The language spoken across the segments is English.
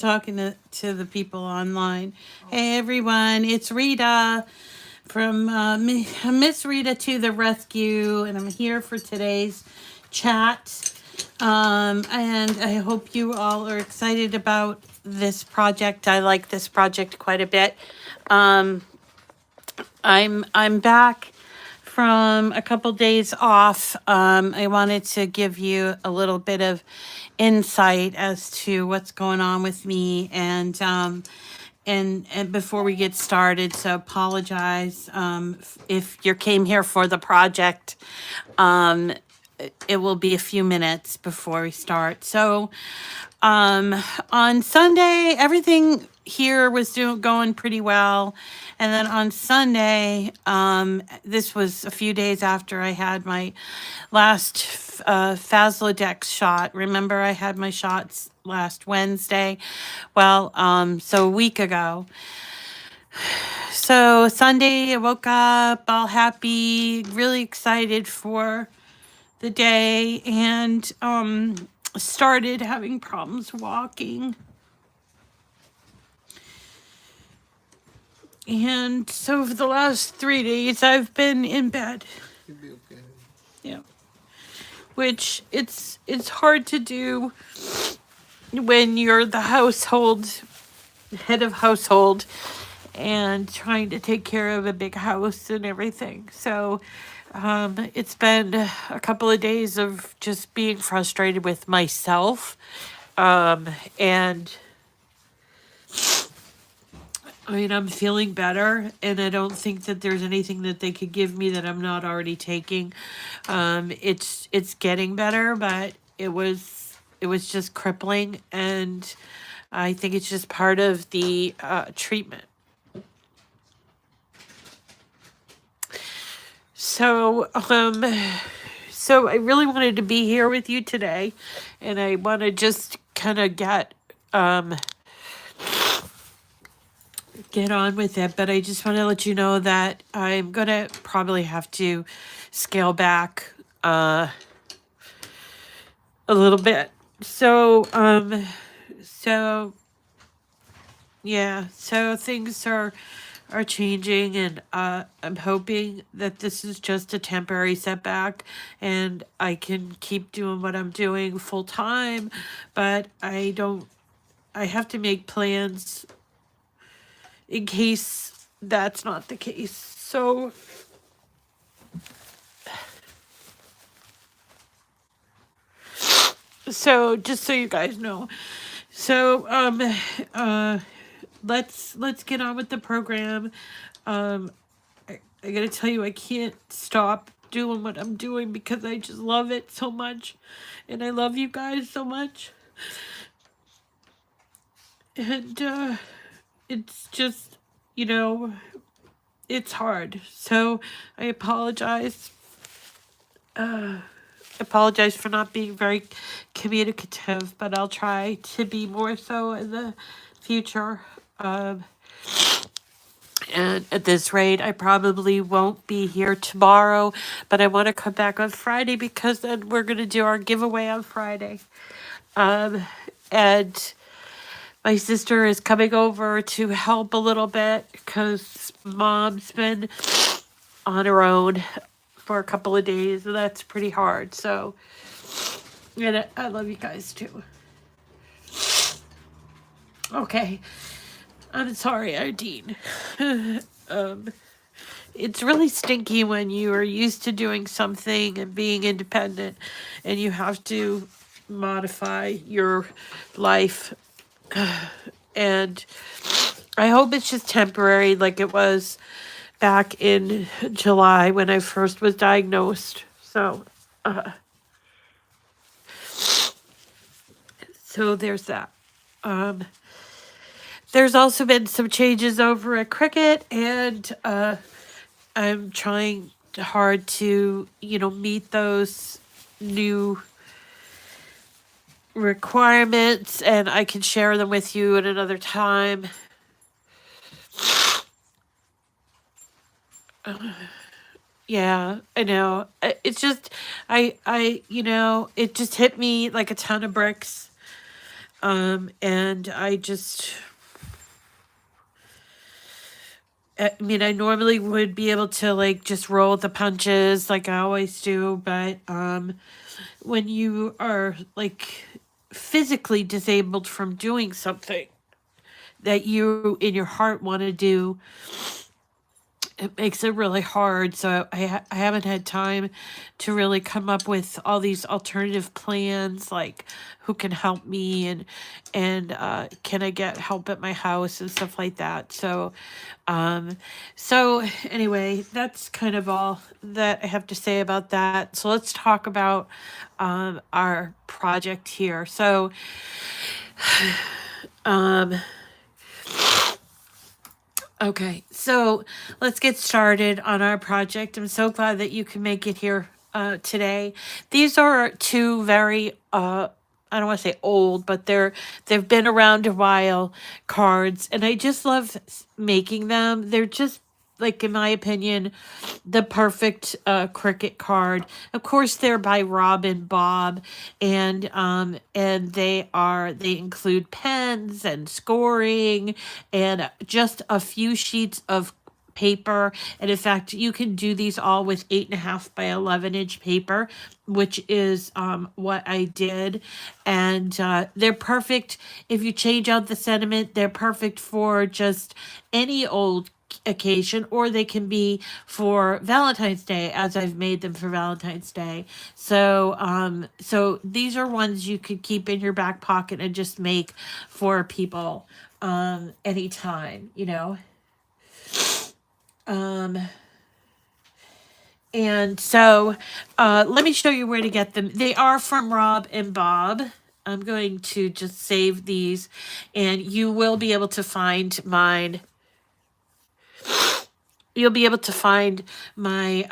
talking to the people online. Hey everyone, it's Rita from Miss Rita to the rescue, and I'm here for today's chat. And I hope you all are excited about this project. I like this project quite a bit. Um, I'm back from a couple days off. I wanted to give you a little bit of insight as to what's going on with me and before we get started, so apologize if you came here for the project. Um, it will be a few minutes before we start. So um, on Sunday, everything here was going pretty well. And then on Sunday, this was a few days after I had my last Faslodex shot. Remember, I had my shots last Wednesday. Well, so a week ago. So Sunday, I woke up all happy, really excited for the day, and started having problems walking. And so for the last 3 days, I've been in bed. You'll be okay. Yeah, which it's hard to do when you're the head of household and trying to take care of a big house and everything. So it's been a couple of days of just being frustrated with myself. And I mean, I'm feeling better, and I don't think that there's anything that they could give me that I'm not already taking. It's getting better, but it was just crippling, and I think it's just part of the treatment. So, so I really wanted to be here with you today, and I want to just kind of get on with it, but I just want to let you know that I'm gonna probably have to scale back a little bit. So yeah, so things are changing, and I'm hoping that this is just a temporary setback and I can keep doing what I'm doing full time, but I have to make plans in case that's not the case. So just so you guys know. So let's get on with the program. Um I gotta tell you, I can't stop doing what I'm doing because I just love it so much, and I love you guys so much. And it's just, you know, it's hard. So I apologize for not being very communicative, but I'll try to be more so in the future. And at this rate, I probably won't be here tomorrow, but I want to come back on Friday because then we're going to do our giveaway on Friday. And my sister is coming over to help a little bit because mom's been on her own for a couple of days, and that's pretty hard. So, and I love you guys too. Okay, I'm sorry, Ardeen. It's really stinky when you are used to doing something and being independent, and you have to modify your life. And I hope it's just temporary, like it was back in July when I first was diagnosed. So there's that. There's also been some changes over at Cricut, and I'm trying hard to, meet those new requirements, and I can share them with you at another time. Yeah, I know. It's just, it just hit me like a ton of bricks. And I mean, I normally would be able to like just roll with the punches like I always do, but when you are like physically disabled from doing something that you in your heart want to do, it makes it really hard. So I haven't had time to really come up with all these alternative plans, like who can help me and can I get help at my house and stuff like that. Um, so anyway, that's kind of all that I have to say about that. So let's talk about our project here. So um, okay, so let's get started on our project. I'm so glad that you can make it here today. These are two very I don't want to say old, but they've been around a while cards, and I just love making them. They're just like, in my opinion, the perfect Cricut card. Of course, they're by Rob and Bob, and they include pens and scoring and just a few sheets of paper. And in fact, you can do these all with 8.5 by 11-inch paper, which is what I did. And they're perfect if you change out the sentiment. They're perfect for just any old occasion, or they can be for Valentine's Day, as I've made them for Valentine's Day. So these are ones you could keep in your back pocket and just make for people anytime, you know. Um, and so let me show you where to get them. They are from Rob and Bob. I'm going to just save these, and you will be able to find mine. You'll be able to find my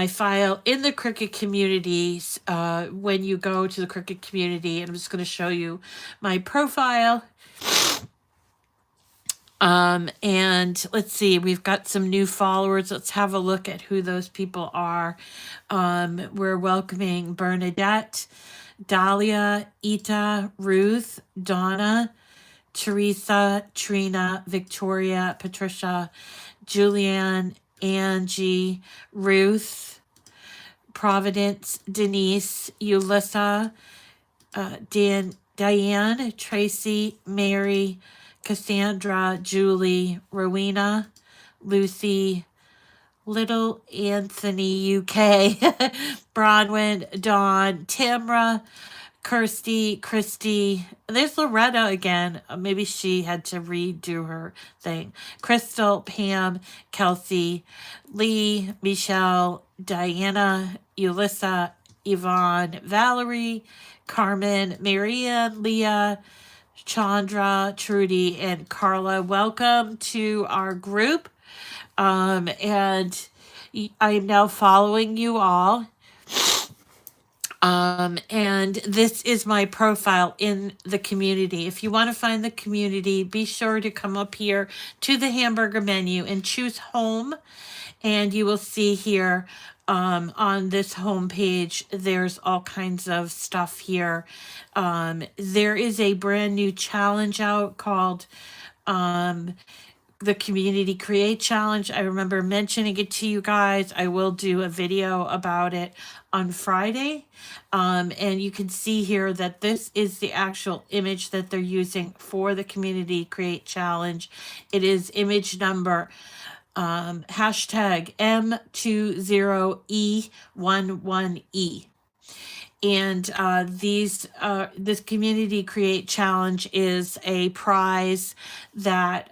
file in the Cricut communities when you go to the Cricut community. And I'm just going to show you my profile. And let's see, we've got some new followers. Let's have a look at who those people are. We're welcoming Bernadette, Dahlia, Ita, Ruth, Donna, Teresa, Trina, Victoria, Patricia, Julianne, Angie, Ruth, Providence, Denise, Ulissa, Diane, Tracy, Mary, Cassandra, Julie, Rowena, Lucy, Little Anthony, UK, Bronwyn, Dawn, Tamra, Kirsty, Christy. There's Loretta again. Maybe she had to redo her thing. Crystal, Pam, Kelsey, Lee, Michelle, Diana, Ulissa, Yvonne, Valerie, Carmen, Marianne, Leah, Chandra, Trudy, and Carla. Welcome to our group. And I am now following you all. And this is my profile in the community. If you want to find the community, be sure to come up here to the hamburger menu and choose home. And you will see here on this home page, there's all kinds of stuff here. There is a brand new challenge out called the Community Create Challenge. I remember mentioning it to you guys. I will do a video about it on Friday. And you can see here that this is the actual image that they're using for the Community Create Challenge. It is image number hashtag M20E11E. And this Community Create Challenge is a prize that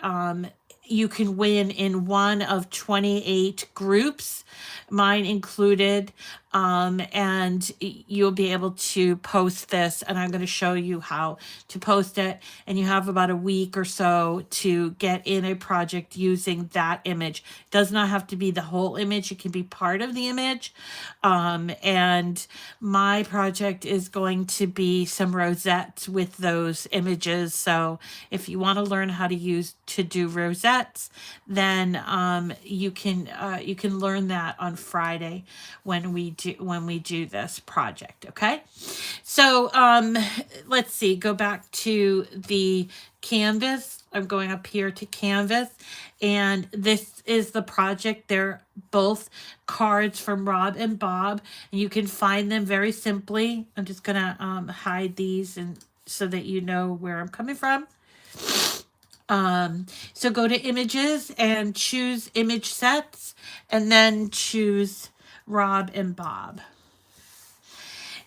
you can win in one of 28 groups, mine included. And you'll be able to post this, and I'm going to show you how to post it. And you have about a week or so to get in a project using that image. It does not have to be the whole image, it can be part of the image. And my project is going to be some rosettes with those images. So if you want to learn how to do rosettes, then you can learn that on Friday when we we do this project. Okay, so let's see. Go back to the canvas. I'm going up here to canvas, and this is the project. They're both cards from Rob and Bob, and you can find them very simply. I'm just gonna hide these and so that you know where I'm coming from. So go to images and choose image sets, and then choose Rob and Bob.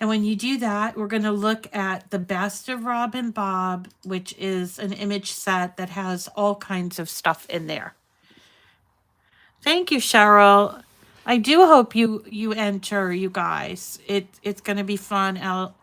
And when you do that, we're going to look at the best of Rob and Bob, which is an image set that has all kinds of stuff in there. Thank you, Cheryl. I do hope you enter, you guys. It's going to be fun. I'll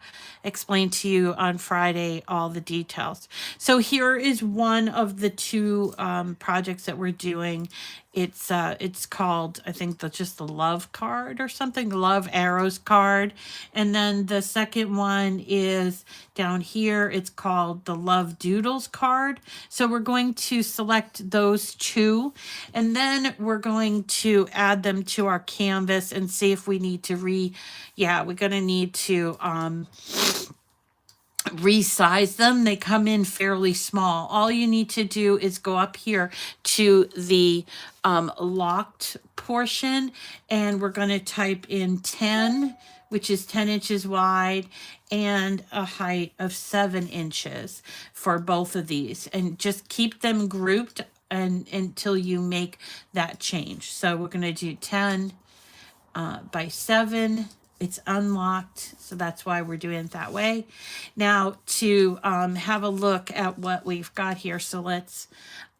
explain to you on Friday all the details. So here is one of the two projects that we're doing. It's called, I think, just the love card or something, the love arrows card. And then the second one is down here. It's called the love doodles card. So we're going to select those two, and then we're going to add them to our canvas and see if we need to we're going to need to resize them. They come in fairly small. All you need to do is go up here to the locked portion, and we're going to type in 10, which is 10 inches wide, and a height of 7 inches for both of these, and just keep them grouped until you make that change. So we're going to do 10 by 7. It's unlocked, so that's why we're doing it that way. Now to have a look at what we've got here, so let's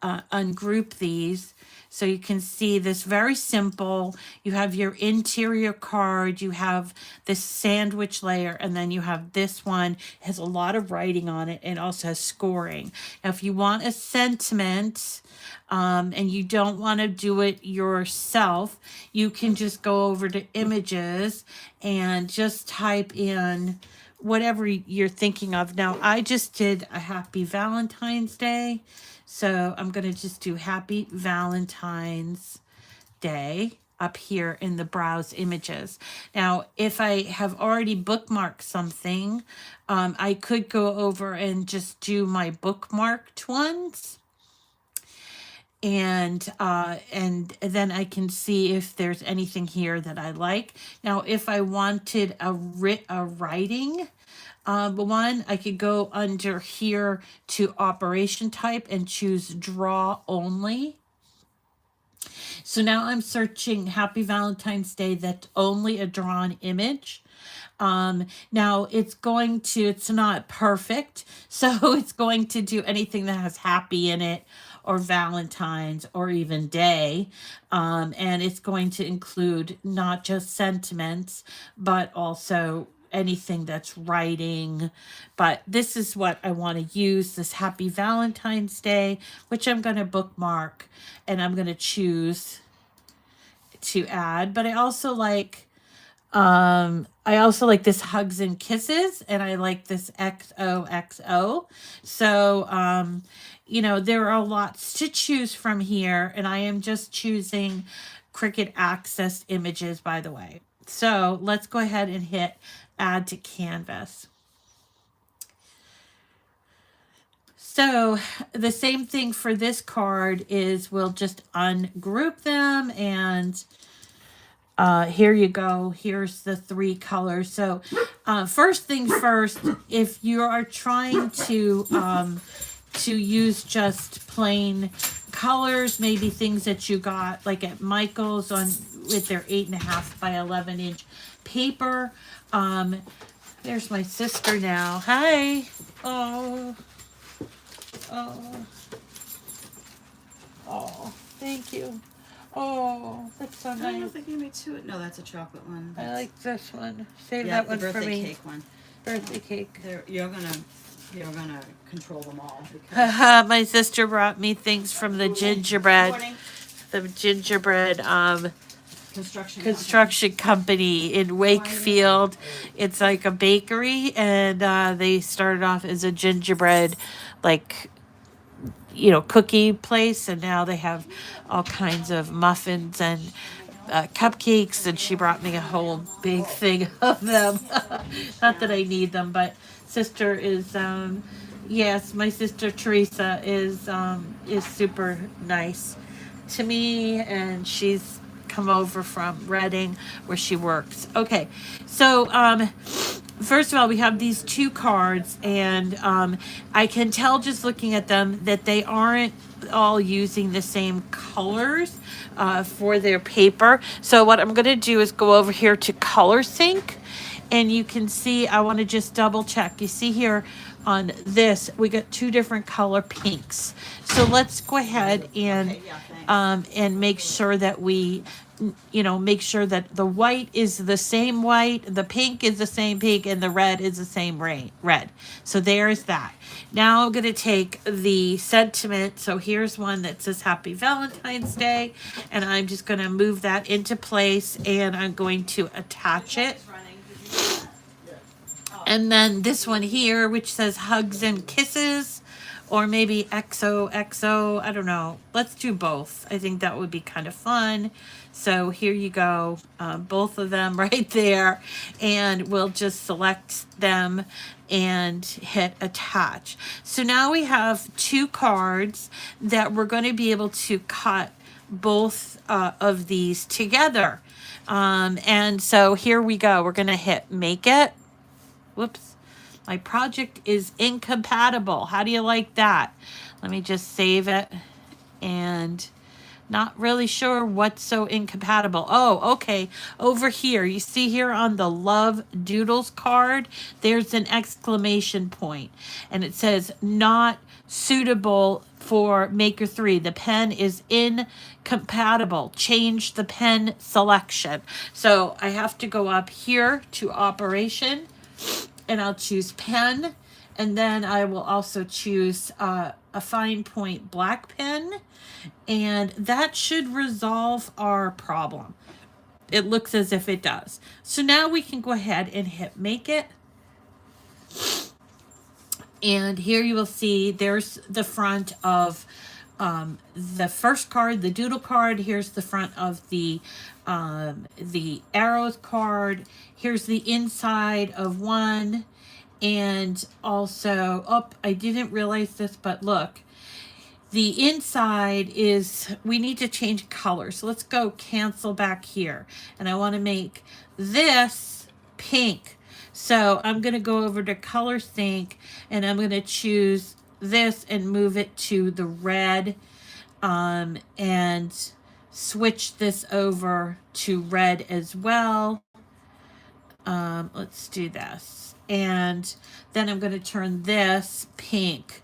ungroup these. So you can see this very simple. You have your interior card, you have this sandwich layer, and then you have this one. It has a lot of writing on it and also has scoring. Now, if you want a sentiment and you don't want to do it yourself, you can just go over to images and just type in whatever you're thinking of. Now, I just did a happy Valentine's Day. So I'm going to just do Happy Valentine's Day up here in the browse images. Now, if I have already bookmarked something, I could go over and just do my bookmarked ones. And then I can see if there's anything here that I like. Now, if I wanted a writing one, I could go under here to operation type and choose draw only. So now I'm searching Happy Valentine's Day. That's only a drawn image. Now it's not perfect, so it's going to do anything that has happy in it, or Valentine's, or even day. And it's going to include not just sentiments, but also anything that's writing. But this is what I want to use, this Happy Valentine's Day, which I'm going to bookmark, and I'm going to choose to add. But I also like this hugs and kisses, and I like this XOXO. So there are lots to choose from here, and I am just choosing Cricut accessed images, by the way. So let's go ahead and hit add to canvas. So the same thing for this card is we'll just ungroup them, and here you go. Here's the 3 colors. So first things first, if you are trying to use just plain colors, maybe things that you got like at Michael's with their 8.5 by 11 inch paper. There's my sister now. Hi. Oh, thank you. Oh, that's so nice. I don't think you made 2. No, that's a chocolate one. I like this one. Save that one for me. Birthday cake one. Birthday cake. You're gonna control them all. Because my sister brought me things from the gingerbread. The gingerbread construction company in Wakefield. It's like a bakery, and they started off as a gingerbread, cookie place, and now they have all kinds of muffins and cupcakes, and she brought me a whole big thing of them. Not that I need them, but sister is yes, my sister Teresa is super nice to me, and she's come over from Reading where she works. Okay, so first of all, we have these two cards, and I can tell just looking at them that they aren't all using the same colors for their paper. So what I'm going to do is go over here to Color Sync, and you can see, I want to just double check. You see here on this, we got two different color pinks. So let's go ahead and make sure that we, make sure that the white is the same white, the pink is the same pink, and the red is the same red. So there's that. Now I'm going to take the sentiment. So here's one that says Happy Valentine's Day, and I'm just going to move that into place, and I'm going to attach it. And then this one here, which says Hugs and Kisses, or maybe XOXO, I don't know. Let's do both. I think that would be kind of fun. So here you go, both of them right there. And we'll just select them and hit attach. So now we have two cards that we're going to be able to cut both of these together. And so here we go. We're going to hit Make It. Whoops, my project is incompatible. How do you like that? Let me just save it, and not really sure what's so incompatible. Oh, okay, over here, you see here on the Love Doodles card, there's an exclamation point, and it says not suitable for Maker 3. The pen is incompatible. Change the pen selection. So I have to go up here to Operation, and I'll choose pen, and then I will also choose a fine point black pen, and that should resolve our problem. It looks as if it does. So now we can go ahead and hit Make It, and here you will see there's the front of the first card, the doodle card. Here's the front of the arrows card. Here's the inside of one, and also, oh, I didn't realize this, but look, the inside is, we need to change color. So let's go cancel back here, and I want to make this pink. So I'm going to go over to Color Sync, and I'm going to choose this and move it to the red, and switch this over to red as well. Let's do this, and then I'm going to turn this pink.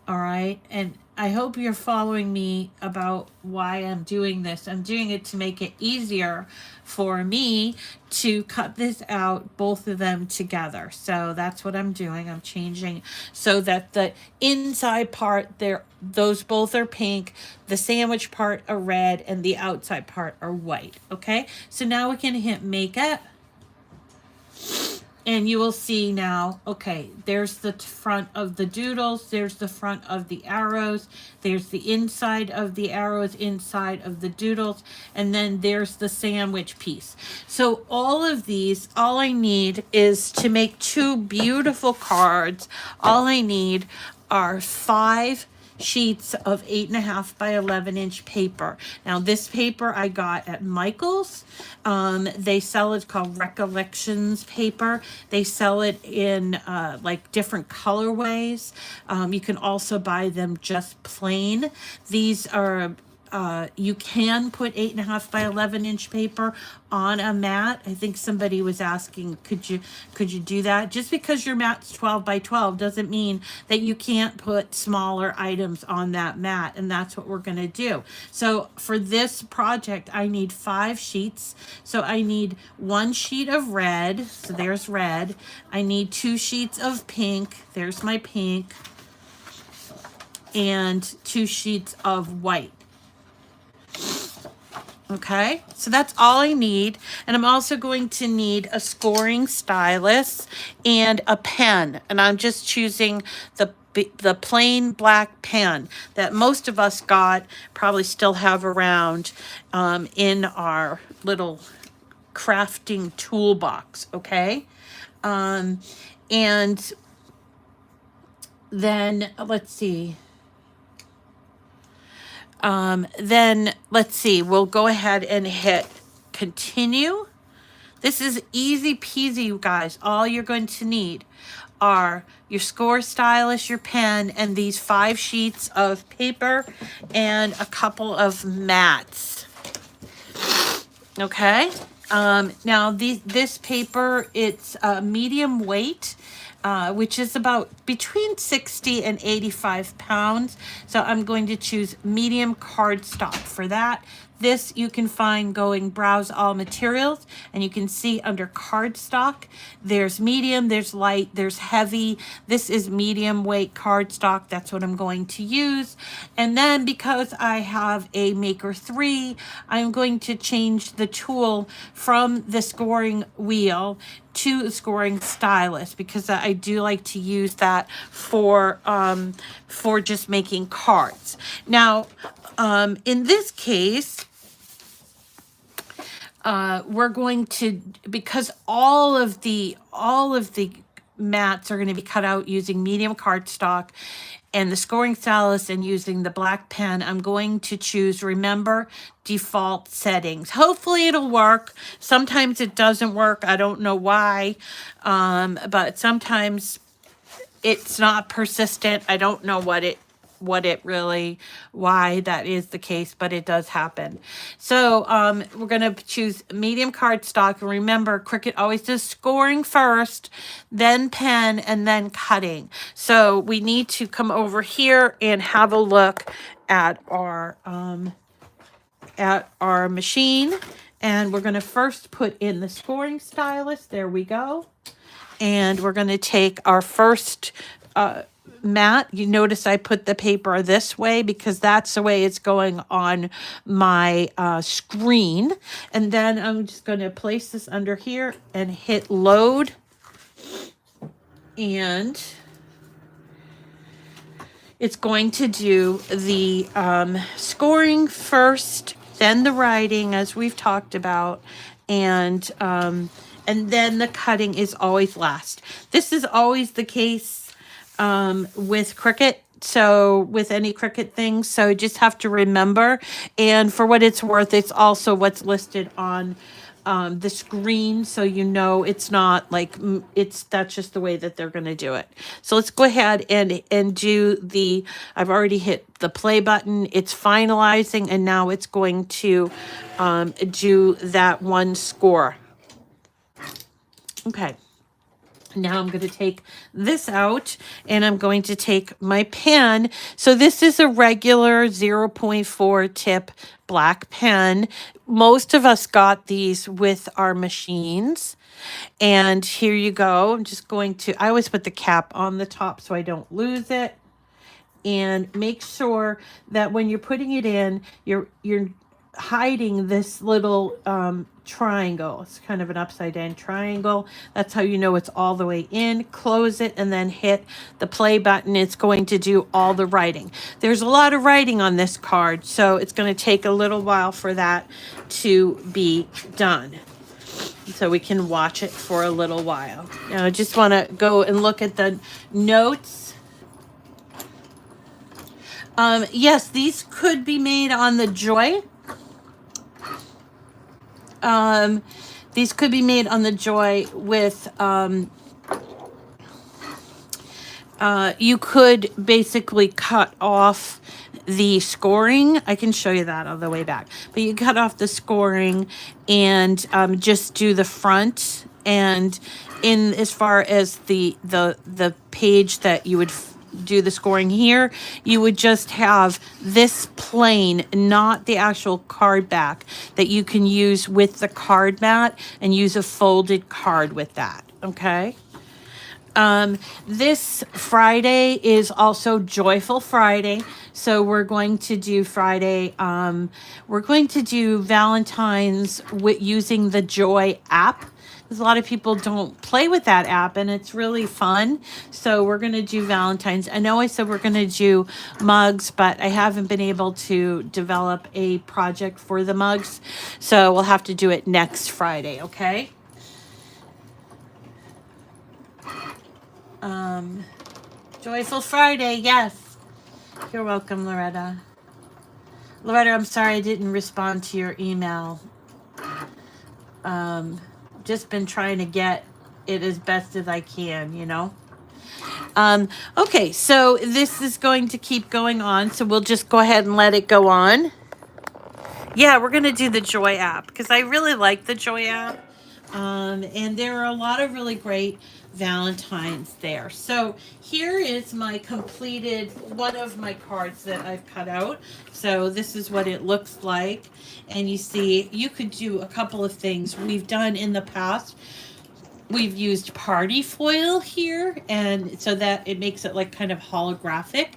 All right, and I hope you're following me about why I'm doing this. I'm doing it to make it easier for me to cut this out, both of them together. So that's what I'm doing. I'm changing so that the inside part, those both are pink, the sandwich part are red, and the outside part are white. Okay, so now we can hit Make It. And you will see now, okay, there's the front of the doodles, there's the front of the arrows, there's the inside of the arrows, inside of the doodles, and then there's the sandwich piece. So all of these, all I need is to make two beautiful cards. All I need are 5 sheets of 8.5 by 11 inch paper. Now this paper I got at Michael's. They sell it, called Recollections paper. They sell it in like different colorways. You can also buy them just plain. These are you can put 8.5 by 11 inch paper on a mat. I think somebody was asking, could you do that? Just because your mat's 12 by 12 doesn't mean that you can't put smaller items on that mat, and that's what we're going to do. So for this project, I need 5 sheets. So I need 1 sheet of red. So there's red. I need 2 sheets of pink. There's my pink. And 2 sheets of white. Okay, so that's all I need. And I'm also going to need a scoring stylus and a pen. And I'm just choosing the the plain black pen that most of us got, probably still have around in our little crafting toolbox, okay? And then let's see. Then let's see, we'll go ahead and hit continue. This is easy peasy, you guys. All you're going to need are your score stylus, your pen, and these 5 sheets of paper and a couple of mats. Okay. Now this paper, it's medium weight, which is about between 60 and 85 pounds. So I'm going to choose medium cardstock for that. This you can find going browse all materials, and you can see under cardstock, there's medium, there's light, there's heavy. This is medium weight cardstock. That's what I'm going to use. And then because I have a Maker 3, I'm going to change the tool from the scoring wheel to the scoring stylus, because I do like to use that for just making cards. Now, in this case, we're going to, because all of the mats are going to be cut out using medium cardstock, and the scoring stylus and using the black pen, I'm going to choose remember default settings. Hopefully it'll work. Sometimes it doesn't work. I don't know why, but sometimes it's not persistent. I don't know why that is the case, but it does happen. So we're going to choose medium cardstock. And remember, Cricut always does scoring first, then pen, and then cutting. So we need to come over here and have a look at our machine. And we're going to first put in the scoring stylus. There we go. And we're going to take our first mat. You notice I put the paper this way because that's the way it's going on my screen. And then I'm just going to place this under here and hit load. And it's going to do the scoring first, then the writing, as we've talked about, and then the cutting is always last. This is always the case with Cricut, so with any Cricut things, so just have to remember. And for what it's worth, it's also what's listed on the screen, so you know it's not like that's just the way that they're going to do it. So let's go ahead and do the, I've already hit the play button. It's finalizing, and now it's going to do that one score. Okay. Now I'm going to take this out, and I'm going to take my pen. So this is a regular 0.4 tip black pen. Most of us got these with our machines. And here you go. I'm just going to, I always put the cap on the top so I don't lose it. And make sure that when you're putting it in, you're hiding this little triangle. It's kind of an upside down triangle. That's how you know it's all the way in. Close it and then hit the play button. It's going to do all the writing. There's a lot of writing on this card, so it's going to take a little while for that to be done, so we can watch it for a little while. Now I just want to go and look at the notes. Yes, these could be made on the Joy. These could be made on the Joy with, you could basically cut off the scoring. I can show you that on the way back, but you cut off the scoring and just do the front. And in as far as the page that you would do the scoring here, you would just have this plain, not the actual card back, that you can use with the card mat and use a folded card with that. Okay. This Friday is also Joyful Friday. So we're going to do Friday. We're going to do Valentine's using the Joy app. because a lot of people don't play with that app, and it's really fun. So we're going to do Valentine's. I know I said we're going to do mugs, but I haven't been able to develop a project for the mugs. So we'll have to do it next Friday, okay? Joyful Friday, yes. You're welcome, Loretta. Loretta, I'm sorry I didn't respond to your email. Just been trying to get it as best as I can, you know? Okay, so this is going to keep going on, so we'll just go ahead and let it go on. Yeah, we're going to do the Joy app because I really like the Joy app. And there are a lot of really great Valentines there. So here is my completed one of my cards that I've cut out. So this is what it looks like. And you see, you could do a couple of things we've done in the past. We've used party foil here, and so that it makes it like kind of holographic.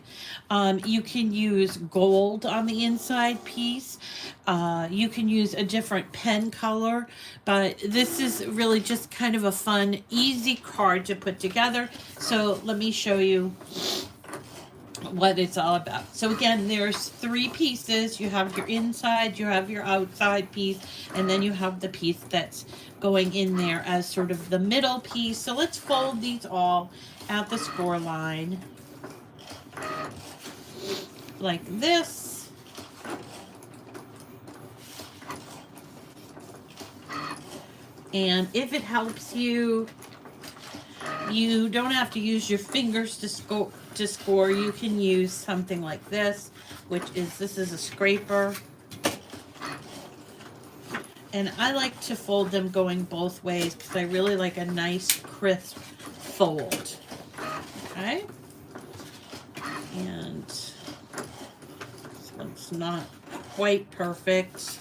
You can use gold on the inside piece. You can use a different pen color, but this is really just kind of a fun, easy card to put together. So let me show you what it's all about. So again, there's 3 pieces. You have your inside, you have your outside piece, and then you have the piece that's going in there as sort of the middle piece. So let's fold these all at the score line like this. And if it helps you, you don't have to use your fingers to score. You can use something like this, this is a scraper. And I like to fold them going both ways because I really like a nice crisp fold. Okay? And this one's not quite perfect.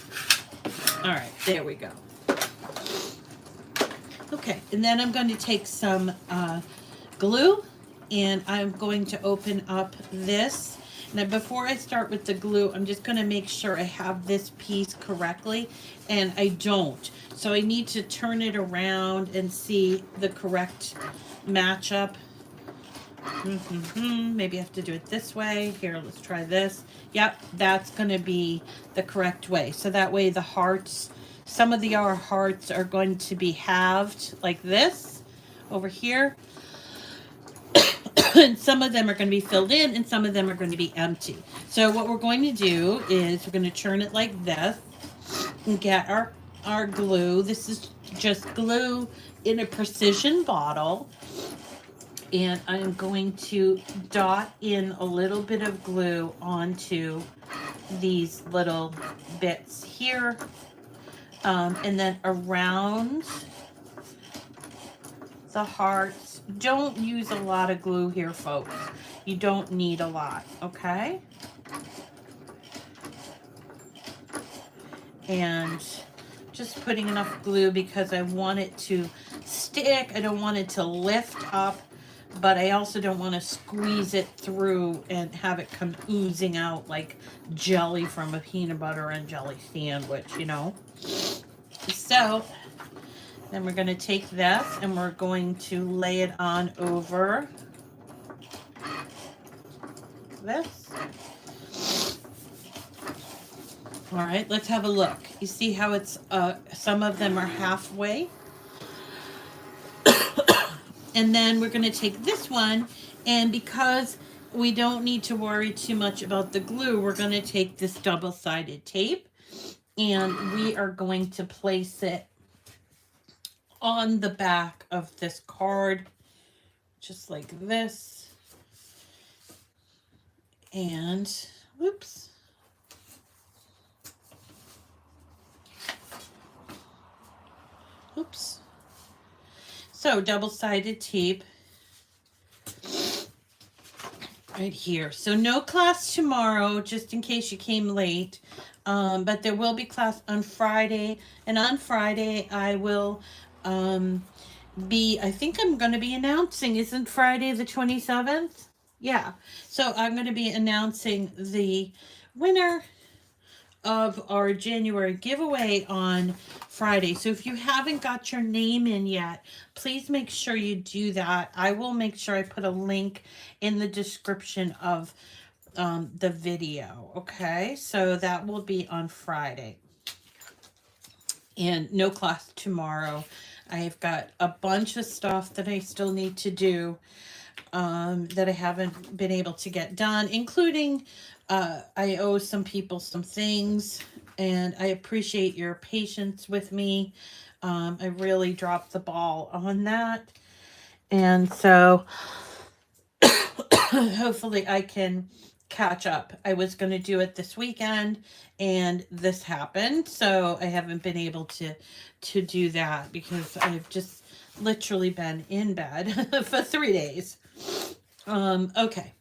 All right, there we go. Okay, and then I'm going to take some glue, and I'm going to open up this. Now, before I start with the glue, I'm just going to make sure I have this piece correctly, and I don't. So I need to turn it around and see the correct matchup. Maybe I have to do it this way. Here, let's try this. Yep, that's going to be the correct way. So that way the hearts, some of our hearts are going to be halved like this over here. And some of them are going to be filled in, and some of them are going to be empty. So what we're going to do is we're going to turn it like this and get our glue. This is just glue in a precision bottle. And I'm going to dot in a little bit of glue onto these little bits here. And then around the hearts. Don't use a lot of glue here, folks. You don't need a lot, okay? And just putting enough glue because I want it to stick. I don't want it to lift up, but I also don't want to squeeze it through and have it come oozing out like jelly from a peanut butter and jelly sandwich, you know? So then we're going to take this and we're going to lay it on over this. All right, let's have a look. You see how it's, some of them are halfway. And then we're going to take this one, and because we don't need to worry too much about the glue, we're going to take this double-sided tape, and we are going to place it on the back of this card, just like this. And, whoops. Oops. So double-sided tape right here. So no class tomorrow, just in case you came late. But there will be class on Friday. And on Friday, I will I think I'm going to be announcing, isn't Friday the 27th? Yeah. So I'm going to be announcing the winner of our January giveaway on Friday. So if you haven't got your name in yet, please make sure you do that. I will make sure I put a link in the description of the video. Okay, so that will be on Friday. And no class tomorrow. I've got a bunch of stuff that I still need to do that I haven't been able to get done, including I owe some people some things, and I appreciate your patience with me. I really dropped the ball on that. And so hopefully I can catch up. I was going to do it this weekend and this happened, so I haven't been able to do that because I've just literally been in bed for 3 days. Okay.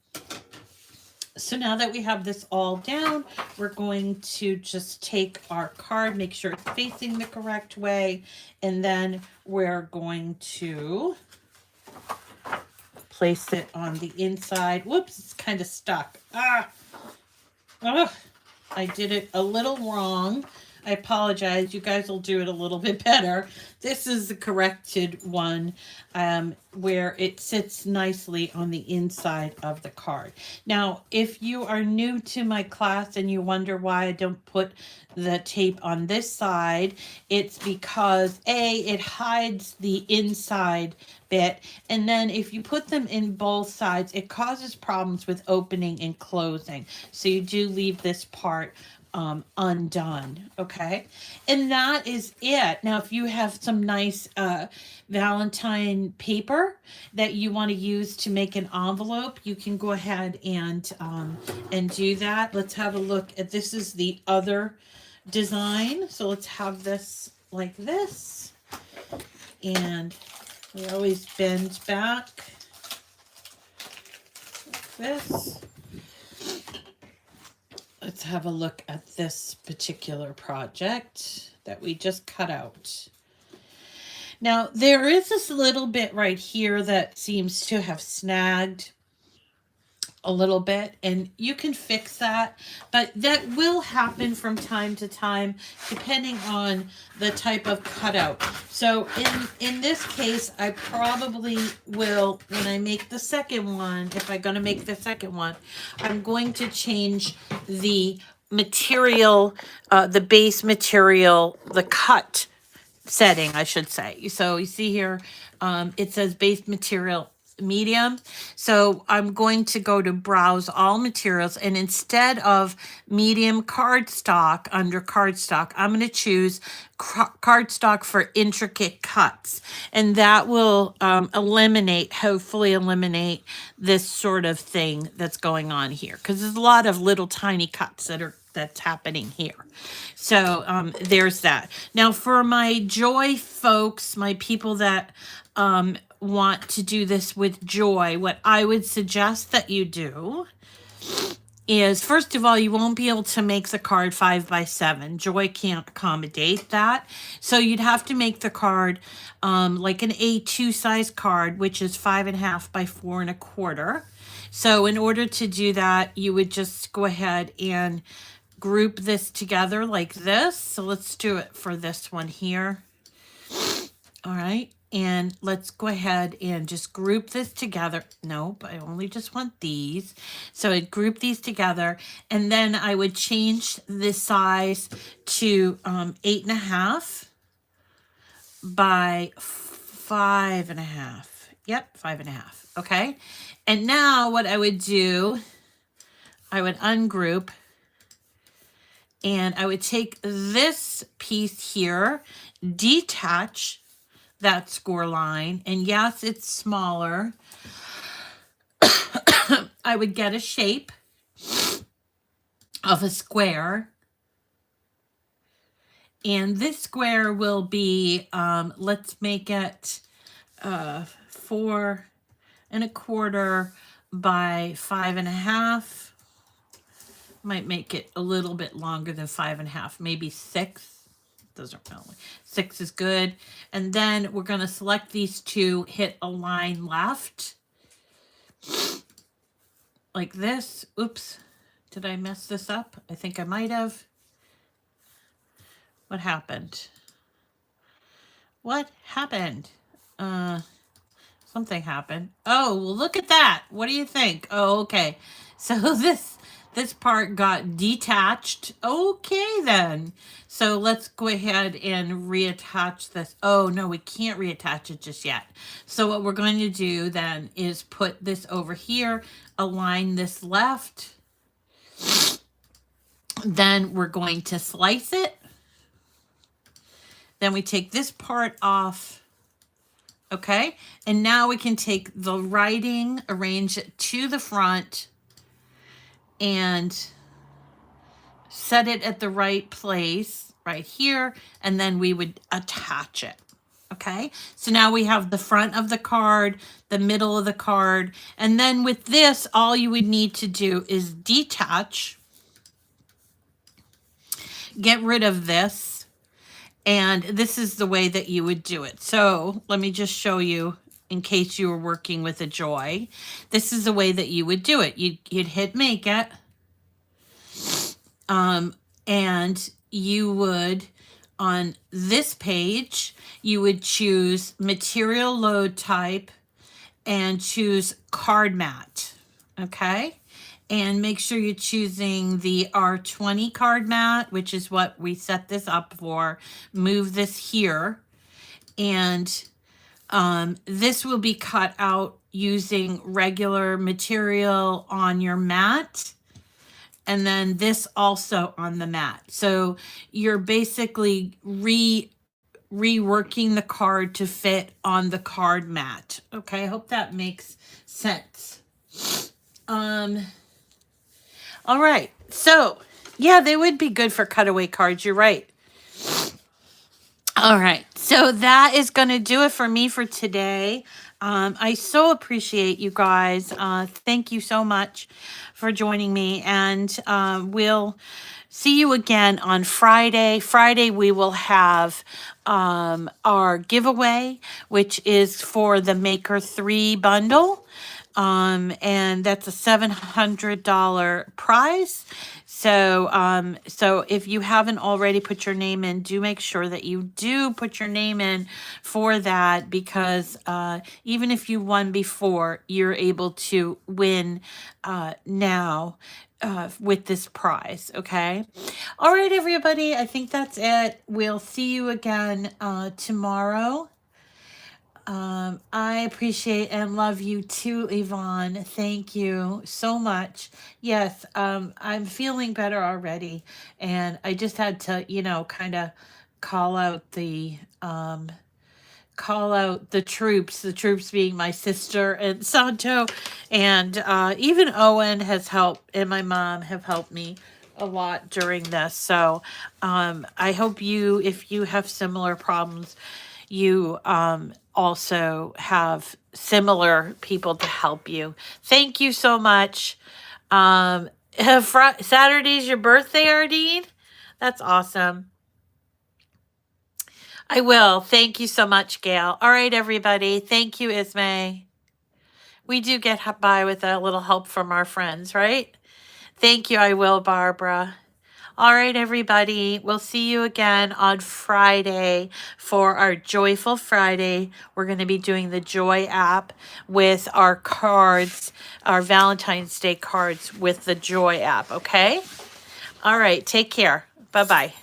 So now that we have this all down, we're going to just take our card, make sure it's facing the correct way, and then we're going to place it on the inside. Whoops, it's kind of stuck. I did it a little wrong. I apologize. You guys will do it a little bit better. This is the corrected one where it sits nicely on the inside of the card. Now, if you are new to my class and you wonder why I don't put the tape on this side, it's because it hides the inside bit, and then if you put them in both sides, it causes problems with opening and closing. So you do leave this part undone. Okay, and that is it. Now if you have some nice Valentine paper that you want to use to make an envelope, you can go ahead and do that. Let's have a look at this. Is the other design, so let's have this like this, and we always bend back like this. Let's have a look at this particular project that we just cut out. Now, there is this little bit right here that seems to have snagged a little bit, and you can fix that, but that will happen from time to time depending on the type of cutout. So in this case, I probably will, when I make the second one, if I'm going to make the second one, I'm going to change the material, the base material, the cut setting, I should say. So you see here, it says base material medium. So I'm going to go to browse all materials, and instead of medium cardstock under cardstock, I'm going to choose cardstock for intricate cuts, and that will hopefully eliminate this sort of thing that's going on here, because there's a lot of little tiny cuts that's happening here. So there's that. Now for my joy folks, my people that want to do this with joy, what I would suggest that you do is, first of all, you won't be able to make the card 5 by 7. Joy can't accommodate that. So you'd have to make the card like an A2 size card, which is 5.5 by 4.25. So in order to do that, you would just go ahead and group this together like this. So let's do it for this one here. All right. And let's go ahead and just group this together. Nope, I only just want these. So I'd group these together, and then I would change the size to 8.5 by 5.5. Yep, 5.5. Okay. And now what I would do, I would ungroup, and I would take this piece here, detach that score line, and yes, it's smaller. I would get a shape of a square, and this square will be let's make it 4.25 by 5.5. Might make it a little bit longer than 5.5, maybe 6. Doesn't really. 6 is good. And then we're going to select these two, hit align left like this. Oops, did I mess this up? I think I might have. What happened? What happened? Something happened. Oh, well, look at that. What do you think? Oh, okay. So this part got detached. Okay, then. So let's go ahead and reattach this. Oh, no, we can't reattach it just yet. So what we're going to do then is put this over here, align this left. Then we're going to slice it. Then we take this part off. Okay, and now we can take the writing, arrange it to the front, and set it at the right place right here, and then we would attach it. Okay, so now we have the front of the card, the middle of the card, and then with this, all you would need to do is detach, get rid of this, and this is the way that you would do it. So let me just show you in case you were working with a Joy. This is the way that you would do it. You'd hit make it. And you would, on this page, you would choose material load type and choose card mat. Okay. And make sure you're choosing the R20 card mat, which is what we set this up for. Move this here. And this will be cut out using regular material on your mat. And then this also on the mat. So you're basically reworking the card to fit on the card mat. Okay, I hope that makes sense. All right, so yeah, they would be good for cutaway cards. You're right. All right, so that is going to do it for me for today. I so appreciate you guys. Thank you so much for joining me, and we'll see you again on Friday. Friday, we will have our giveaway, which is for the Maker 3 bundle. And that's a $700 prize. So if you haven't already put your name in, do make sure that you do put your name in for that, because even if you won before, you're able to win now with this prize. Okay. All right, everybody. I think that's it. We'll see you again tomorrow. I appreciate and love you too, Yvonne. Thank you so much. Yes, I'm feeling better already, and I just had to, kind of call out the the troops being my sister and Santo, and even Owen has helped, and my mom have helped me a lot during this. So I hope if you have similar problems, you also have similar people to help you. Thank you so much. Saturday's your birthday, Ardeen? That's awesome. I will. Thank you so much, Gail. All right, everybody. Thank you, Ismay. We do get by with a little help from our friends, right? Thank you. I will, Barbara. All right, everybody. We'll see you again on Friday for our Joyful Friday. We're going to be doing the Joy app with our cards, our Valentine's Day cards with the Joy app, okay? All right. Take care. Bye-bye.